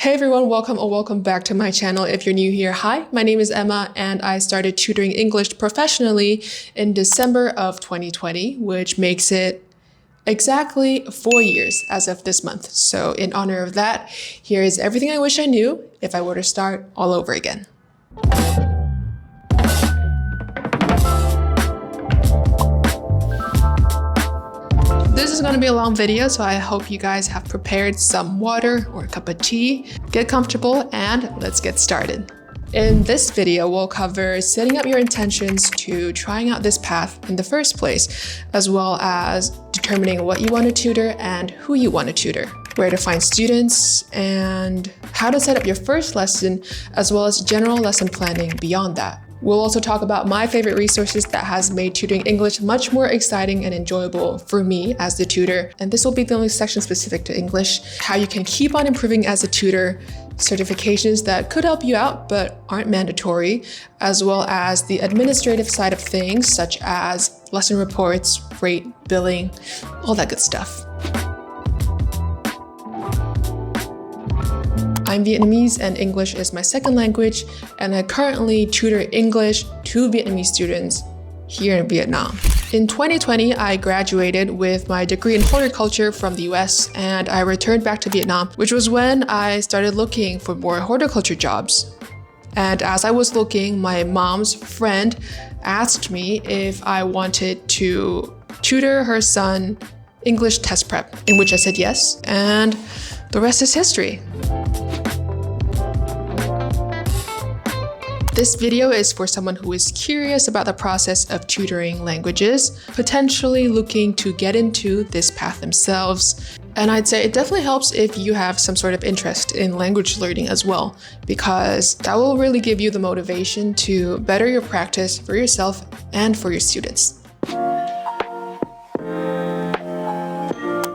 Hey everyone, welcome or welcome back to my channel. If you're new here, hi, my name is Emma and I started tutoring English professionally in December of 2020, which makes it exactly 4 years as of this month. So in honor of that, here is everything I wish I knew if I were to start all over again. This is going to be a long video, so I hope you guys have prepared some water or a cup of tea. Get comfortable and let's get started. In this video, we'll cover setting up your intentions to trying out this path in the first place, as well as determining what you want to tutor and who you want to tutor, where to find students, and how to set up your first lesson, as well as general lesson planning beyond that. We'll also talk about my favorite resources that has made tutoring English much more exciting and enjoyable for me as the tutor. And this will be the only section specific to English, how you can keep on improving as a tutor, certifications that could help you out but aren't mandatory, as well as the administrative side of things such as lesson reports, rate, billing, all that good stuff. I'm Vietnamese and English is my second language, and I currently tutor English to Vietnamese students here in Vietnam. In 2020, I graduated with my degree in horticulture from the US, and I returned back to Vietnam, which was when I started looking for more horticulture jobs. And as I was looking, my mom's friend asked me if I wanted to tutor her son English test prep, in which I said yes, and the rest is history. This video is for someone who is curious about the process of tutoring languages, potentially looking to get into this path themselves. And I'd say it definitely helps if you have some sort of interest in language learning as well, because that will really give you the motivation to better your practice for yourself and for your students.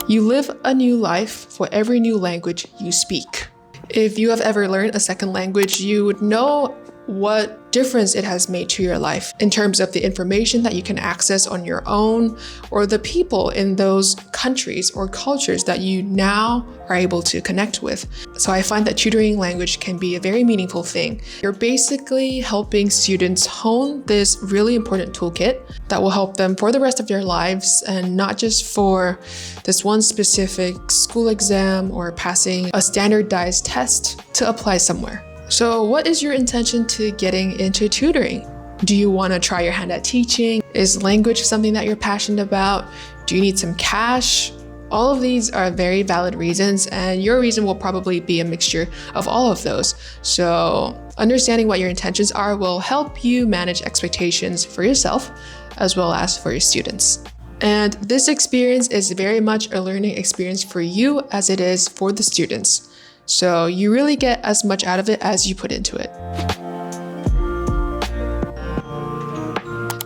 You live a new life for every new language you speak. If you have ever learned a second language, you would know what difference it has made to your life in terms of the information that you can access on your own, or the people in those countries or cultures that you now are able to connect with. So I find that tutoring language can be a very meaningful thing. You're basically helping students hone this really important toolkit that will help them for the rest of their lives, and not just for this one specific school exam or passing a standardized test to apply somewhere. So what is your intention to getting into tutoring? Do you want to try your hand at teaching? Is language something that you're passionate about? Do you need some cash? All of these are very valid reasons, and your reason will probably be a mixture of all of those. So understanding what your intentions are will help you manage expectations for yourself as well as for your students. And this experience is very much a learning experience for you as it is for the students. So you really get as much out of it as you put into it.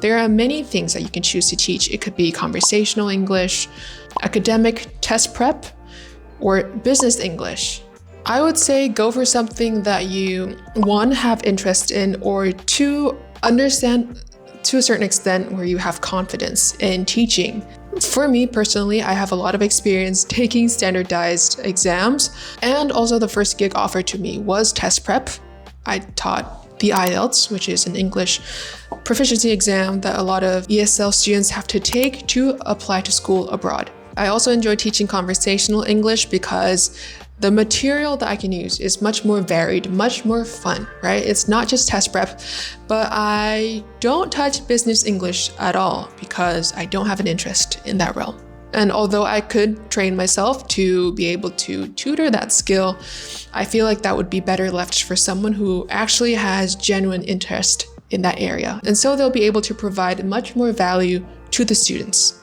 There are many things that you can choose to teach. It could be conversational English, academic test prep, or business English. I would say go for something that you, one, have interest in, or two, understand to a certain extent where you have confidence in teaching. For me personally, I have a lot of experience taking standardized exams, and also the first gig offered to me was test prep. I taught the IELTS, which is an English proficiency exam that a lot of ESL students have to take to apply to school abroad. I also enjoy teaching conversational English because the material that I can use is much more varied, much more fun, right? It's not just test prep, but I don't touch business English at all because I don't have an interest in that realm. And although I could train myself to be able to tutor that skill, I feel like that would be better left for someone who actually has genuine interest in that area. And so they'll be able to provide much more value to the students.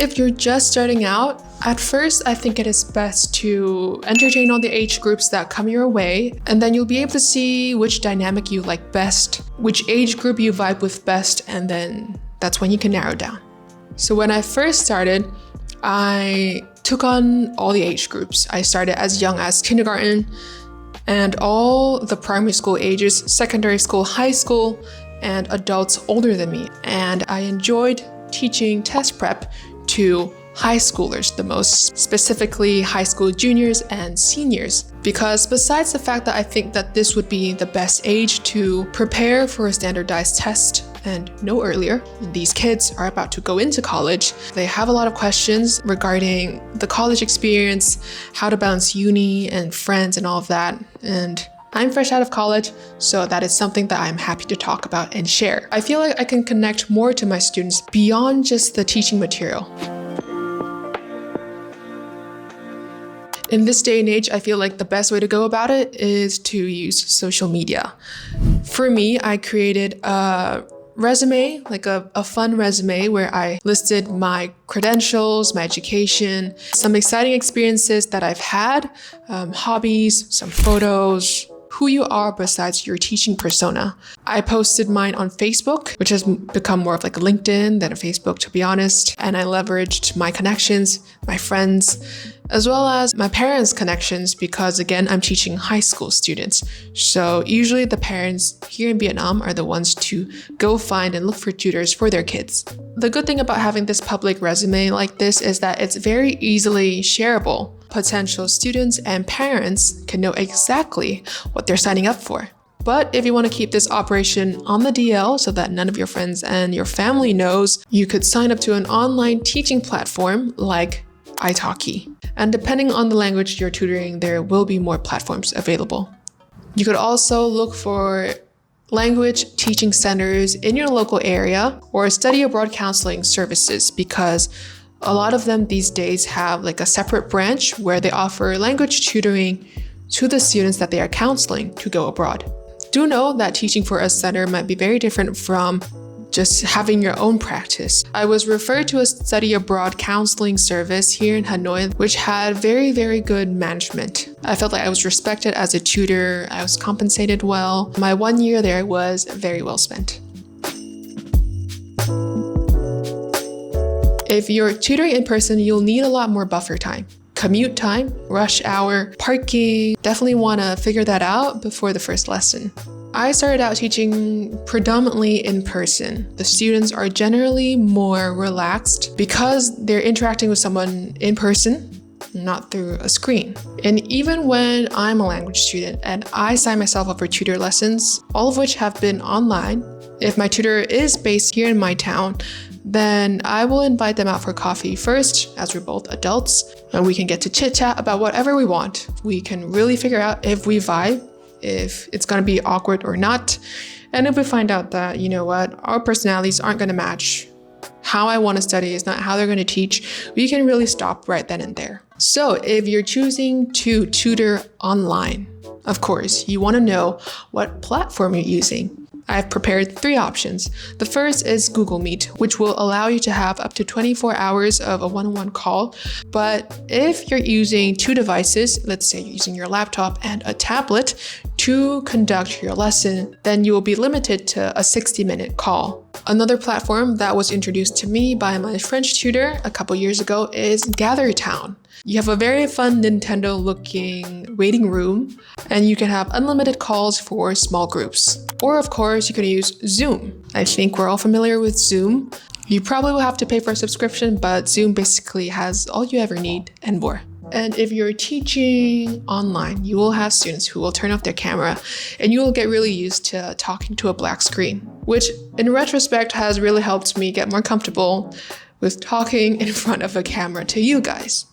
If you're just starting out, at first I think it is best to entertain all the age groups that come your way, and then you'll be able to see which dynamic you like best, which age group you vibe with best, and then that's when you can narrow down. So when I first started, I took on all the age groups. I started as young as kindergarten and all the primary school ages, secondary school, high school, and adults older than me. And I enjoyed teaching test prep to high schoolers the most, specifically high school juniors and seniors. Because besides the fact that I think that this would be the best age to prepare for a standardized test, and no earlier, these kids are about to go into college. They have a lot of questions regarding the college experience, how to balance uni and friends and all of that. And I'm fresh out of college, so that is something that I'm happy to talk about and share. I feel like I can connect more to my students beyond just the teaching material. In this day and age, I feel like the best way to go about it is to use social media. For me, I created a resume, like a fun resume where I listed my credentials, my education, some exciting experiences that I've had, hobbies, some photos, who you are besides your teaching persona. I posted mine on Facebook, which has become more of like a LinkedIn than a Facebook, to be honest. And I leveraged my connections, my friends, as well as my parents' connections, because again, I'm teaching high school students. So usually the parents here in Vietnam are the ones to go find and look for tutors for their kids. The good thing about having this public resume like this is that it's very easily shareable. Potential students and parents can know exactly what they're signing up for. But if you want to keep this operation on the DL so that none of your friends and your family knows, you could sign up to an online teaching platform like italki. And depending on the language you're tutoring, there will be more platforms available. You could also look for language teaching centers in your local area or study abroad counseling services, because a lot of them these days have like a separate branch where they offer language tutoring to the students that they are counseling to go abroad. Do know that teaching for a center might be very different from just having your own practice. I was referred to a study abroad counseling service here in Hanoi, which had very, very good management. I felt like I was respected as a tutor. I was compensated well. My 1 year there was very well spent. If you're tutoring in person, you'll need a lot more buffer time. Commute time, rush hour, parking. Definitely want to figure that out before the first lesson. I started out teaching predominantly in person. The students are generally more relaxed because they're interacting with someone in person, not through a screen. And even when I'm a language student and I sign myself up for tutor lessons, all of which have been online, if my tutor is based here in my town, then I will invite them out for coffee first, as we're both adults, and we can get to chit chat about whatever we want. We can really figure out if we vibe, if it's going to be awkward or not. And if we find out that, you know what, our personalities aren't going to match, how I want to study is not how they're going to teach, we can really stop right then and there. So if you're choosing to tutor online, of course, you want to know what platform you're using. I've prepared 3 options. The first is Google Meet, which will allow you to have up to 24 hours of a one-on-one call. But if you're using 2 devices, let's say you're using your laptop and a tablet to conduct your lesson, then you will be limited to a 60-minute call. Another platform that was introduced to me by my French tutor a couple years ago is GatherTown. You have a very fun Nintendo-looking waiting room, and you can have unlimited calls for small groups. Or of course, you can use Zoom. I think we're all familiar with Zoom. You probably will have to pay for a subscription, but Zoom basically has all you ever need and more. And if you're teaching online, you will have students who will turn off their camera, and you will get really used to talking to a black screen, which in retrospect has really helped me get more comfortable with talking in front of a camera to you guys.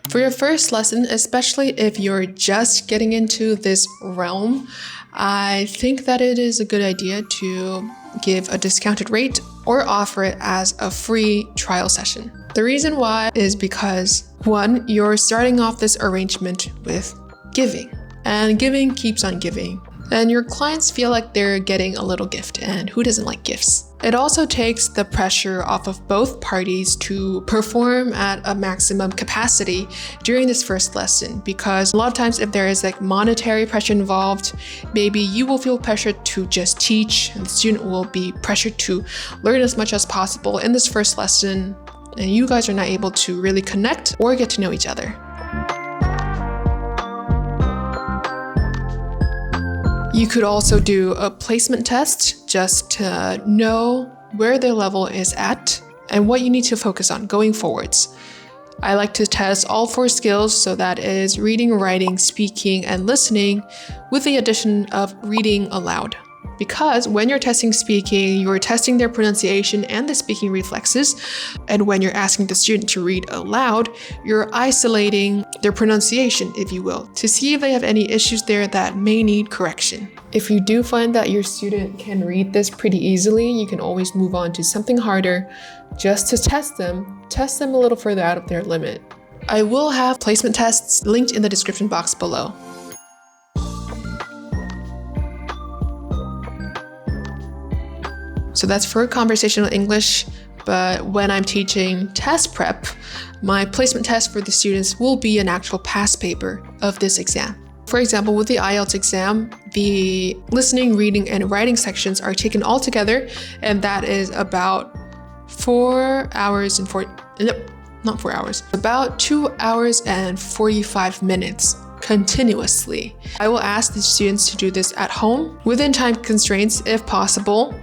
For your first lesson, especially if you're just getting into this realm, I think that it is a good idea to give a discounted rate or offer it as a free trial session. The reason why is because, 1, you're starting off this arrangement with giving, and giving keeps on giving. And your clients feel like they're getting a little gift, and who doesn't like gifts? It also takes the pressure off of both parties to perform at a maximum capacity during this first lesson, because a lot of times if there is like monetary pressure involved, maybe you will feel pressured to just teach, and the student will be pressured to learn as much as possible in this first lesson, and you guys are not able to really connect or get to know each other. You could also do a placement test just to know where their level is at and what you need to focus on going forwards. I like to test all 4 skills, so that is reading, writing, speaking, and listening, with the addition of reading aloud. Because when you're testing speaking, you're testing their pronunciation and the speaking reflexes. And when you're asking the student to read aloud, you're isolating their pronunciation, if you will, to see if they have any issues there that may need correction. If you do find that your student can read this pretty easily, you can always move on to something harder just to test them a little further out of their limit. I will have placement tests linked in the description box below. So that's for conversational English, but when I'm teaching test prep, my placement test for the students will be an actual past paper of this exam. For example, with the IELTS exam, the listening, reading, and writing sections are taken all together, and that is about 2 hours and 45 minutes continuously. I will ask the students to do this at home within time constraints if possible.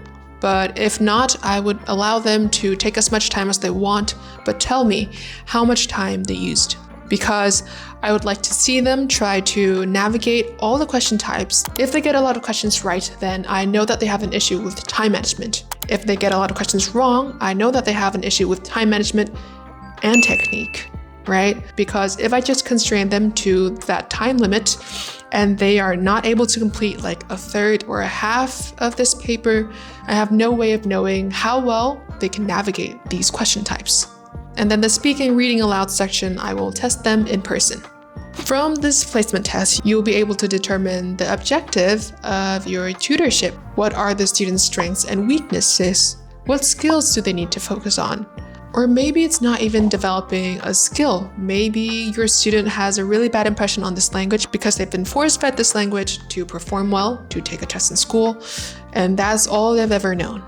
But if not, I would allow them to take as much time as they want, but tell me how much time they used. Because I would like to see them try to navigate all the question types. If they get a lot of questions right, then I know that they have an issue with time management. If they get a lot of questions wrong, I know that they have an issue with time management and technique, right? Because if I just constrain them to that time limit, and they are not able to complete like a third or a half of this paper, I have no way of knowing how well they can navigate these question types. And then the speaking, reading aloud section, I will test them in person. From this placement test, you'll be able to determine the objective of your tutorship. What are the students' strengths and weaknesses? What skills do they need to focus on? Or maybe it's not even developing a skill. Maybe your student has a really bad impression on this language because they've been force-fed this language to perform well, to take a test in school, and that's all they've ever known.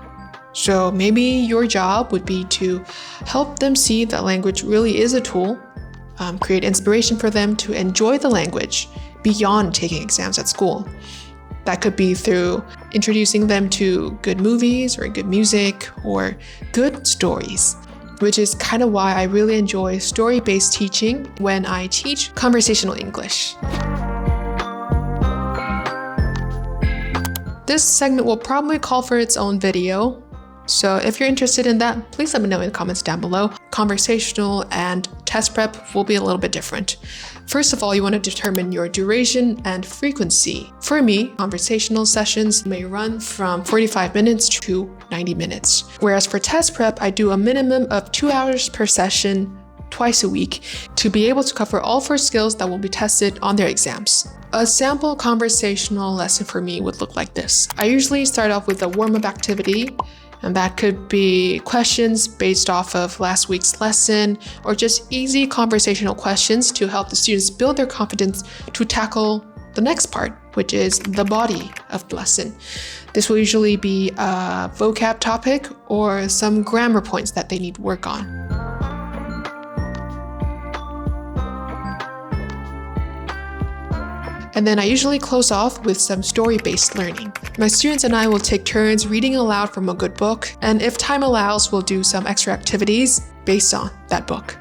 So maybe your job would be to help them see that language really is a tool, create inspiration for them to enjoy the language beyond taking exams at school. That could be through introducing them to good movies or good music or good stories, which is kind of why I really enjoy story-based teaching when I teach conversational English. This segment will probably call for its own video, so if you're interested in that, please let me know in the comments down below. Conversational and test prep will be a little bit different. First of all, you want to determine your duration and frequency. For me, conversational sessions may run from 45 minutes to 90 minutes. Whereas for test prep, I do a minimum of 2 hours per session twice a week to be able to cover all 4 skills that will be tested on their exams. A sample conversational lesson for me would look like this. I usually start off with a warm-up activity, and that could be questions based off of last week's lesson or just easy conversational questions to help the students build their confidence to tackle the next part, which is the body of the lesson. This will usually be a vocab topic or some grammar points that they need work on. And then I usually close off with some story-based learning. My students and I will take turns reading aloud from a good book, and if time allows, we'll do some extra activities based on that book.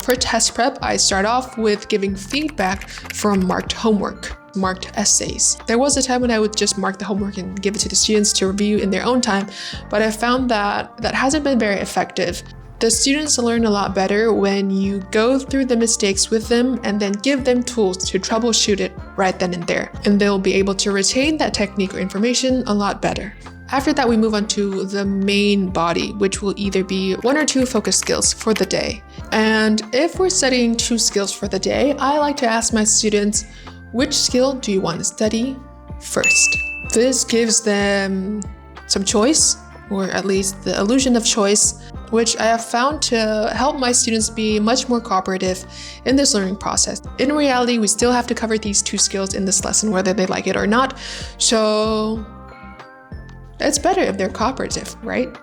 For test prep, I start off with giving feedback from marked homework, marked essays. There was a time when I would just mark the homework and give it to the students to review in their own time, but I found that that hasn't been very effective. The students learn a lot better when you go through the mistakes with them and then give them tools to troubleshoot it right then and there, and they'll be able to retain that technique or information a lot better. After that, we move on to the main body, which will either be 1 or 2 focus skills for the day. And if we're studying 2 skills for the day, I like to ask my students, which skill do you want to study first? This gives them some choice, or at least the illusion of choice, which I have found to help my students be much more cooperative in this learning process. In reality, we still have to cover these 2 skills in this lesson, whether they like it or not. So it's better if they're cooperative, right?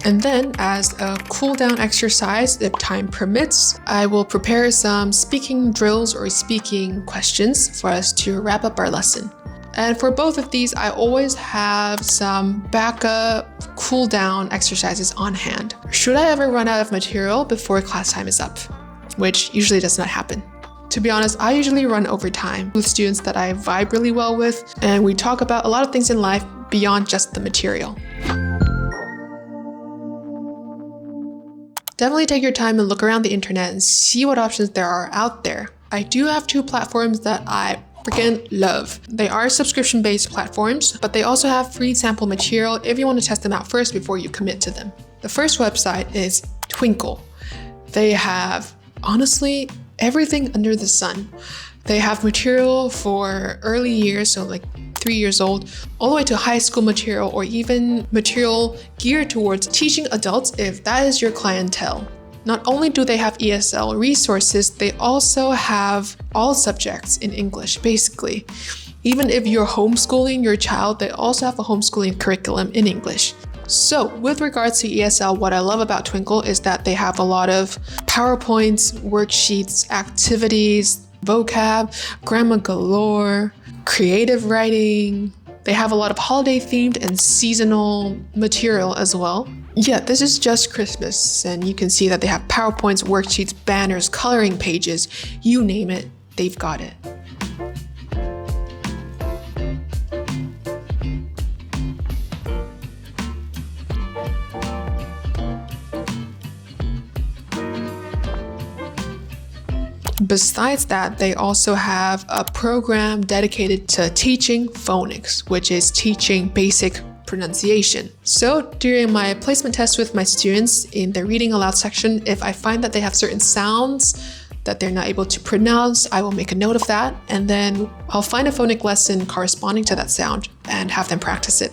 And then as a cool down exercise, if time permits, I will prepare some speaking drills or speaking questions for us to wrap up our lesson. And for both of these, I always have some backup cool down exercises on hand. Should I ever run out of material before class time is up, which usually does not happen. To be honest, I usually run overtime with students that I vibe really well with, and we talk about a lot of things in life beyond just the material. Definitely take your time and look around the internet and see what options there are out there. I do have 2 platforms that I freaking love. They are subscription-based platforms, but they also have free sample material if you want to test them out first before you commit to them. The first website is Twinkl. They have, honestly, everything under the sun. They have material for early years, so like 3 years old, all the way to high school material, or even material geared towards teaching adults if that is your clientele. Not only do they have ESL resources, they also have all subjects in English, basically. Even if you're homeschooling your child, they also have a homeschooling curriculum in English. So with regards to ESL, what I love about Twinkl is that they have a lot of PowerPoints, worksheets, activities, vocab, grammar galore, creative writing. They have a lot of holiday themed and seasonal material as well. Yeah, this is just Christmas, and you can see that they have PowerPoints, worksheets, banners, coloring pages, you name it, they've got it. Besides that, they also have a program dedicated to teaching phonics, which is teaching basic pronunciation. So during my placement test with my students in the reading aloud section, if I find that they have certain sounds that they're not able to pronounce, I will make a note of that, and then I'll find a phonic lesson corresponding to that sound and have them practice it.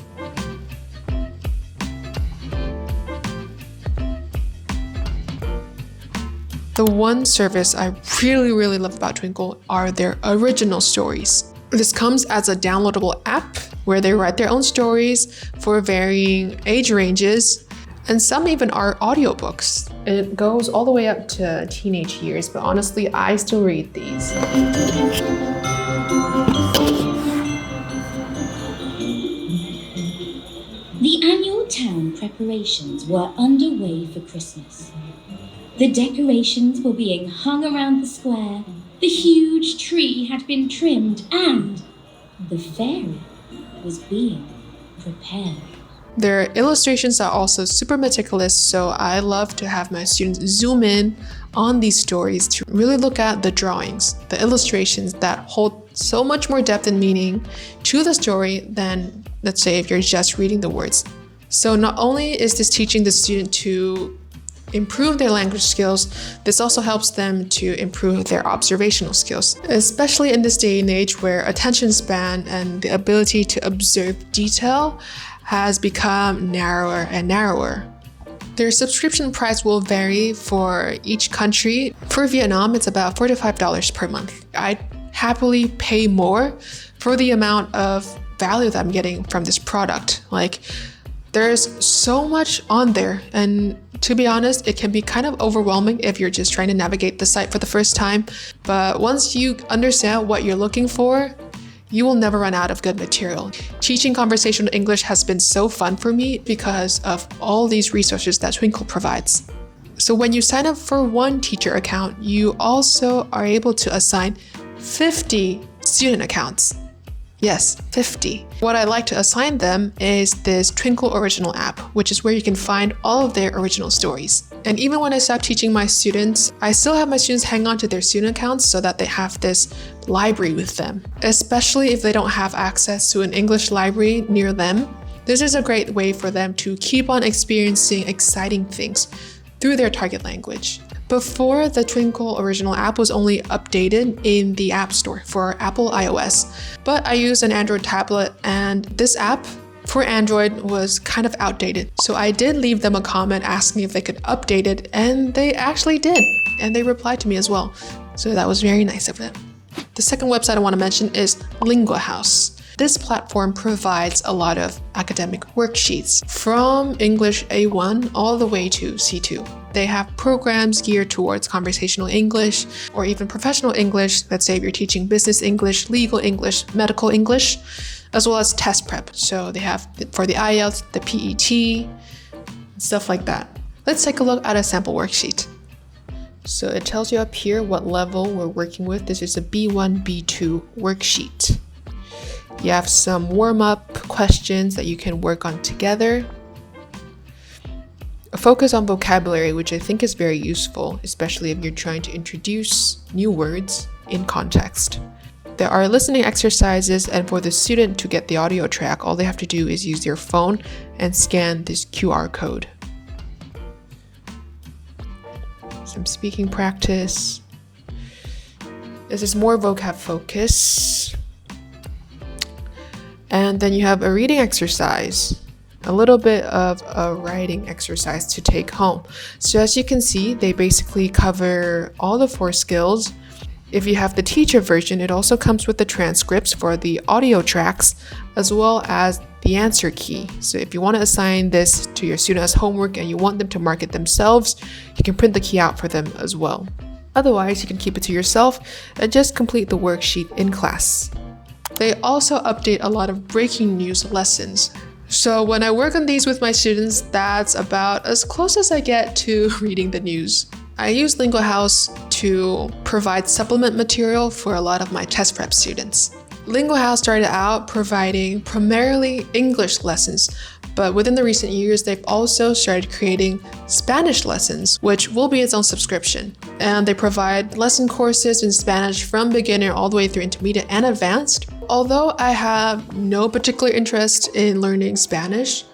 The one service I really love about Twinkl are their original stories. This comes as a downloadable app where they write their own stories for varying age ranges, and some even are audiobooks. It goes all the way up to teenage years, but honestly, I still read these. The annual town preparations were underway for Christmas. The decorations were being hung around the square, the huge tree had been trimmed, and the fairy was being prepared. Their illustrations are also super meticulous, so I love to have my students zoom in on these stories to really look at the drawings, the illustrations that hold so much more depth and meaning to the story than, let's say, if you're just reading the words. So not only is this teaching the student to improve their language skills, this also helps them to improve their observational skills, especially in this day and age where attention span and the ability to observe detail has become narrower and narrower. Their subscription price will vary for each country. For Vietnam, it's about $4 to $5 per month. I'd happily pay more for the amount of value that I'm getting from this product. Like, there's so much on there, and to be honest, it can be kind of overwhelming if you're just trying to navigate the site for the first time. But once you understand what you're looking for, you will never run out of good material. Teaching conversational English has been so fun for me because of all these resources that Twinkl provides. So when you sign up for one teacher account, you also are able to assign 50 student accounts. Yes, 50. What I like to assign them is this Twinkl original app, which is where you can find all of their original stories. And even when I stop teaching my students, I still have my students hang on to their student accounts so that they have this library with them, especially if they don't have access to an English library near them. This is a great way for them to keep on experiencing exciting things through their target language. Before, the Twinkl original app was only updated in the App Store for Apple iOS, but I use an Android tablet, and this app for Android was kind of outdated. So I did leave them a comment asking if they could update it, and they actually did, and they replied to me as well. So that was very nice of them. The second website I want to mention is Linguahouse. This platform provides a lot of academic worksheets from English A1 all the way to C2. They have programs geared towards conversational English or even professional English. Let's say if you're teaching business English, legal English, medical English. as well as test prep. So they have for the IELTS, the PET, stuff like that. Let's take a look at a sample worksheet. So it tells you up here what level we're working with. This is a B1, B2 worksheet. You have some warm-up questions that you can work on together. A focus on vocabulary, which I think is very useful, especially if you're trying to introduce new words in context. There are listening exercises, and for the student to get the audio track, all they have to do is use their phone and scan this QR code. Some speaking practice. This is more vocab focus. And then you have a reading exercise, a little bit of a writing exercise to take home. So as you can see, they basically cover all the 4 skills. If you have the teacher version, it also comes with the transcripts for the audio tracks, as well as the answer key. So if you want to assign this to your student as homework and you want them to mark it themselves, you can print the key out for them as well. Otherwise, you can keep it to yourself and just complete the worksheet in class. They also update a lot of breaking news lessons. So when I work on these with my students, that's about as close as I get to reading the news. I use Linguahouse to provide supplement material for a lot of my test prep students. Linguahouse started out providing primarily English lessons, but within the recent years, they've also started creating Spanish lessons, which will be its own subscription. And they provide lesson courses in Spanish from beginner all the way through intermediate and advanced. Although I have no particular interest in learning Spanish,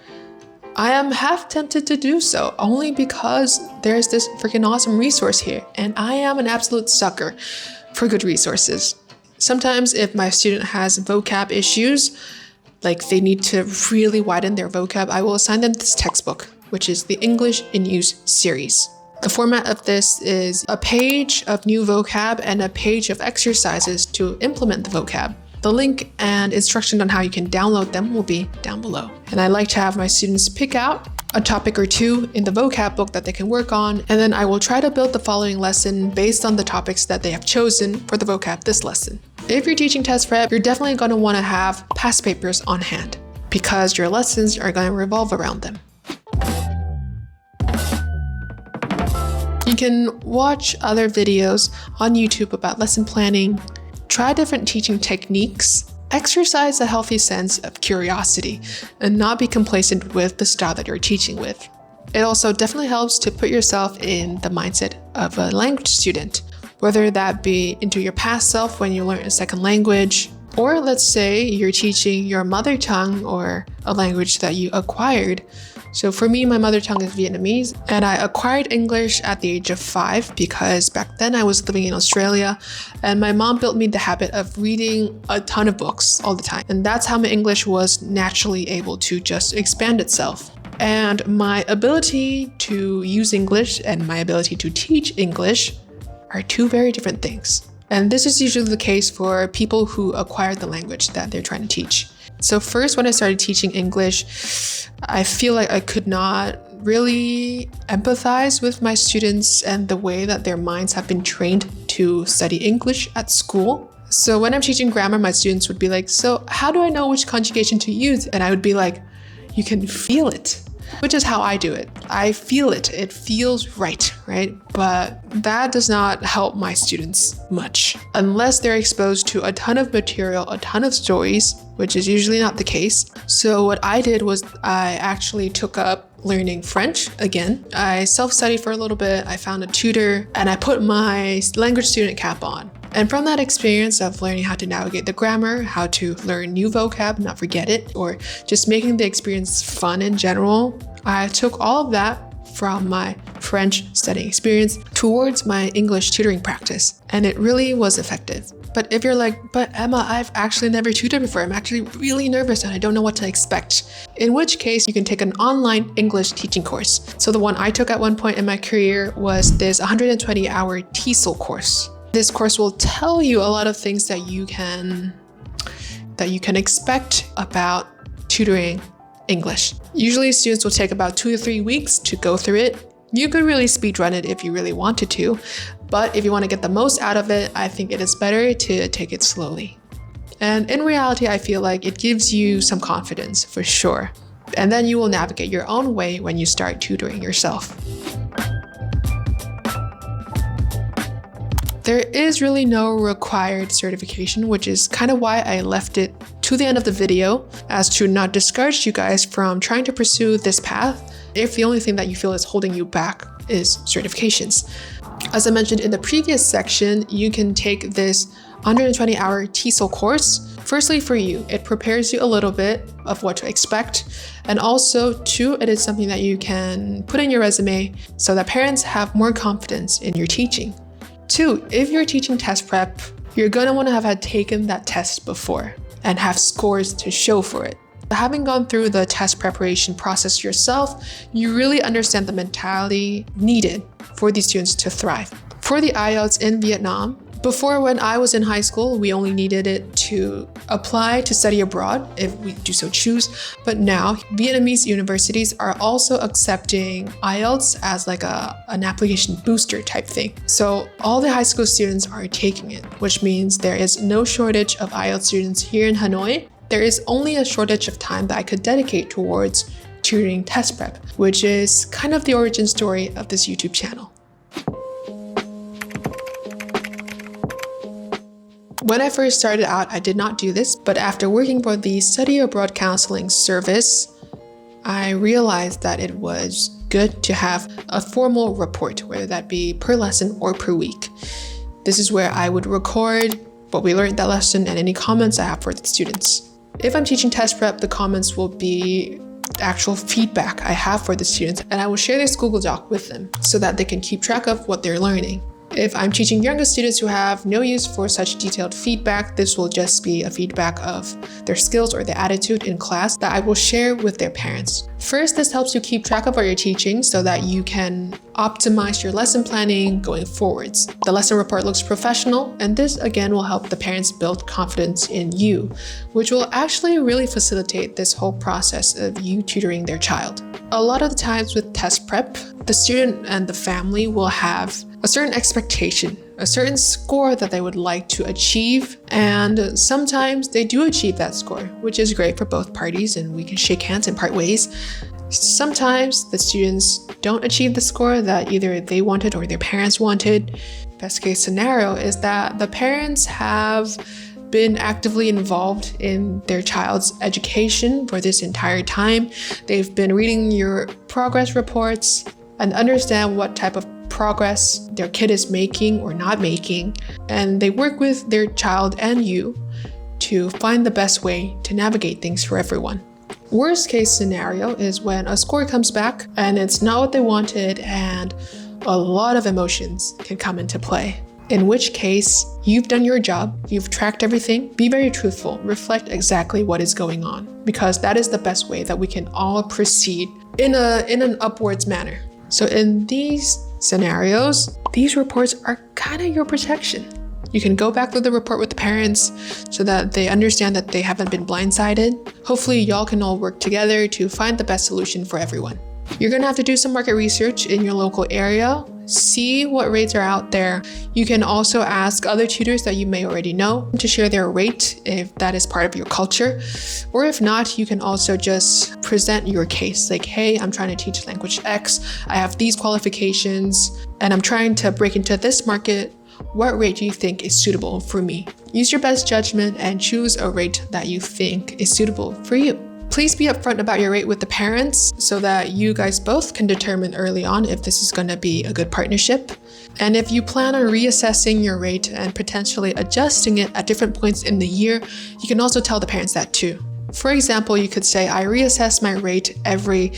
I am half tempted to do so, only because there's this freaking awesome resource here, and I am an absolute sucker for good resources. Sometimes if my student has vocab issues, like they need to really widen their vocab, I will assign them this textbook, which is the English in Use series. The format of this is a page of new vocab and a page of exercises to implement the vocab. The link and instruction on how you can download them will be down below. And I like to have my students pick out a topic or 2 in the vocab book that they can work on, and then I will try to build the following lesson based on the topics that they have chosen for the vocab this lesson. If you're teaching test prep, you're definitely going to want to have past papers on hand because your lessons are going to revolve around them. You can watch other videos on YouTube about lesson planning, try different teaching techniques, exercise a healthy sense of curiosity, and not be complacent with the style that you're teaching with. It also definitely helps to put yourself in the mindset of a language student, whether that be into your past self when you learn a second language, or let's say you're teaching your mother tongue or a language that you acquired. So for me, my mother tongue is Vietnamese, and I acquired English at the age of 5 because back then I was living in Australia and my mom built me the habit of reading a ton of books all the time. And that's how my English was naturally able to just expand itself. And my ability to use English and my ability to teach English are 2 very different things. And this is usually the case for people who acquire the language that they're trying to teach. So first, when I started teaching English, I feel like I could not really empathize with my students and the way that their minds have been trained to study English at school. So when I'm teaching grammar, my students would be like, so how do I know which conjugation to use? And I would be like, you can feel it, which is how I do it. I feel it. It feels right? But that does not help my students much unless they're exposed to a ton of material, a ton of stories, which is usually not the case. So what I did was I actually took up learning French again. I self-studied for a little bit. I found a tutor and I put my language student cap on. And from that experience of learning how to navigate the grammar, how to learn new vocab, not forget it, or just making the experience fun in general, I took all of that from my French studying experience towards my English tutoring practice. And it really was effective. But if you're like, but Emma, I've actually never tutored before. I'm actually really nervous and I don't know what to expect. In which case, you can take an online English teaching course. So the one I took at one point in my career was this 120-hour TESOL course. This course will tell you a lot of things that you can expect about tutoring English. Usually students will take about 2 to 3 weeks to go through it. You could really speedrun it if you really wanted to, but if you want to get the most out of it, I think it is better to take it slowly. And in reality, I feel like it gives you some confidence for sure. And then you will navigate your own way when you start tutoring yourself. There is really no required certification, which is kind of why I left it to the end of the video, as to not discourage you guys from trying to pursue this path if the only thing that you feel is holding you back is certifications. As I mentioned in the previous section, you can take this 120-hour TESOL course. Firstly, for you, it prepares you a little bit of what to expect. And also, two, it is something that you can put in your resume so that parents have more confidence in your teaching. Two, if you're teaching test prep, you're going to want to have had taken that test before and have scores to show for it. Having gone through the test preparation process yourself, you really understand the mentality needed for these students to thrive. For the IELTS in Vietnam, before when I was in high school, we only needed it to apply to study abroad if we do so choose. But now Vietnamese universities are also accepting IELTS as like an application booster type thing. So all the high school students are taking it, which means there is no shortage of IELTS students here in Hanoi. There is only a shortage of time that I could dedicate towards tutoring test prep, which is kind of the origin story of this YouTube channel. When I first started out, I did not do this, but after working for the study abroad counseling service, I realized that it was good to have a formal report, whether that be per lesson or per week. This is where I would record what we learned that lesson and any comments I have for the students. If I'm teaching test prep, the comments will be actual feedback I have for the students, and I will share this Google Doc with them so that they can keep track of what they're learning. If I'm teaching younger students who have no use for such detailed feedback, this will just be a feedback of their skills or their attitude in class that I will share with their parents. First, this helps you keep track of what you're teaching so that you can optimize your lesson planning going forwards. The lesson report looks professional, and this again will help the parents build confidence in you, which will actually really facilitate this whole process of you tutoring their child. A lot of the times with test prep, the student and the family will have a certain expectation, a certain score that they would like to achieve, and sometimes they do achieve that score, which is great for both parties and we can shake hands and part ways. Sometimes the students don't achieve the score that either they wanted or their parents wanted. Best case scenario is that the parents have been actively involved in their child's education for this entire time. They've been reading your progress reports and understand what type of progress their kid is making or not making, and they work with their child and you to find the best way to navigate things for everyone. Worst case scenario is when a score comes back and it's not what they wanted, and a lot of emotions can come into play. In which case, you've done your job, you've tracked everything, be very truthful, reflect exactly what is going on, because that is the best way that we can all proceed in an upwards manner. So in these scenarios, these reports are kind of your protection. You can go back through the report with the parents so that they understand that they haven't been blindsided. Hopefully y'all can all work together to find the best solution for everyone. You're gonna have to do some market research in your local area, see what rates are out there. You can also ask other tutors that you may already know to share their rate if that is part of your culture. Or if not, you can also just present your case like, hey, I'm trying to teach language X, I have these qualifications, and I'm trying to break into this market. What rate do you think is suitable for me? Use your best judgment and choose a rate that you think is suitable for you. Please be upfront about your rate with the parents so that you guys both can determine early on if this is going to be a good partnership. And if you plan on reassessing your rate and potentially adjusting it at different points in the year, you can also tell the parents that too. For example, you could say, I reassess my rate every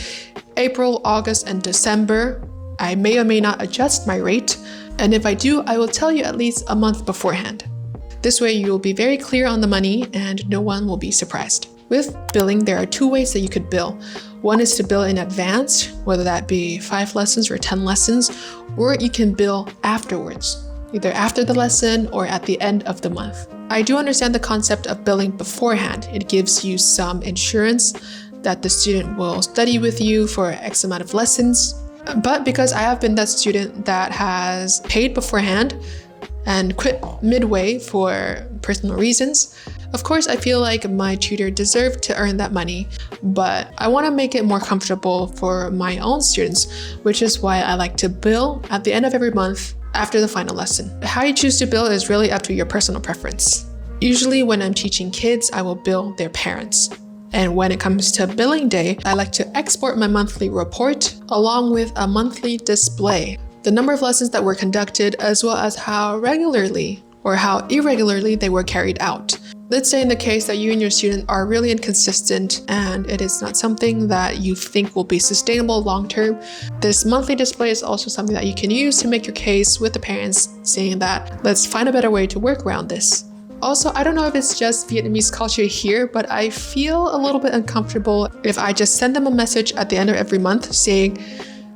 April, August, and December. I may or may not adjust my rate. And if I do, I will tell you at least a month beforehand. This way you will be very clear on the money and no one will be surprised. With billing, there are two ways that you could bill. One is to bill in advance, whether that be 5 lessons or 10 lessons, or you can bill afterwards, either after the lesson or at the end of the month. I do understand the concept of billing beforehand. It gives you some insurance that the student will study with you for X amount of lessons. But because I have been that student that has paid beforehand and quit midway for personal reasons, Of course, I feel like my tutor deserved to earn that money, but I want to make it more comfortable for my own students, which is why I like to bill at the end of every month after the final lesson. How you choose to bill is really up to your personal preference. Usually when I'm teaching kids, I will bill their parents. And when it comes to billing day, I like to export my monthly report along with a monthly display. The number of lessons that were conducted, as well as how regularly or how irregularly they were carried out. Let's say in the case that you and your student are really inconsistent and it is not something that you think will be sustainable long term, this monthly display is also something that you can use to make your case with the parents, saying that let's find a better way to work around this. Also, I don't know if it's just Vietnamese culture here, but I feel a little bit uncomfortable if I just send them a message at the end of every month saying,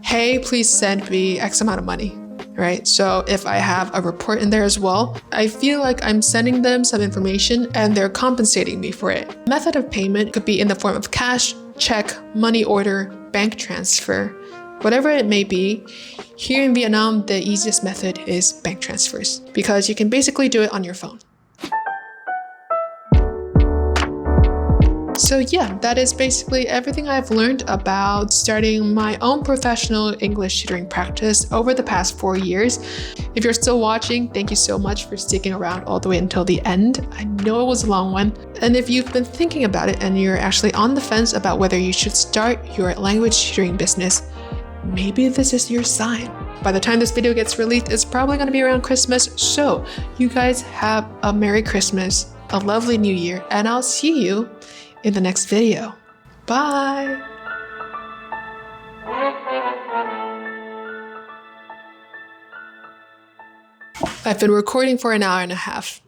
hey, please send me X amount of money, right? So if I have a report in there as well, I feel like I'm sending them some information and they're compensating me for it. Method of payment could be in the form of cash, check, money order, bank transfer, whatever it may be. Here in Vietnam, the easiest method is bank transfers because you can basically do it on your phone. So yeah, that is basically everything I've learned about starting my own professional English tutoring practice over the past 4 years. If you're still watching, thank you so much for sticking around all the way until the end. I know it was a long one. And if you've been thinking about it and you're actually on the fence about whether you should start your language tutoring business, maybe this is your sign. By the time this video gets released, it's probably going to be around Christmas. So you guys have a Merry Christmas, a lovely New Year, and I'll see you in the next video. Bye! I've been recording for an hour and a half.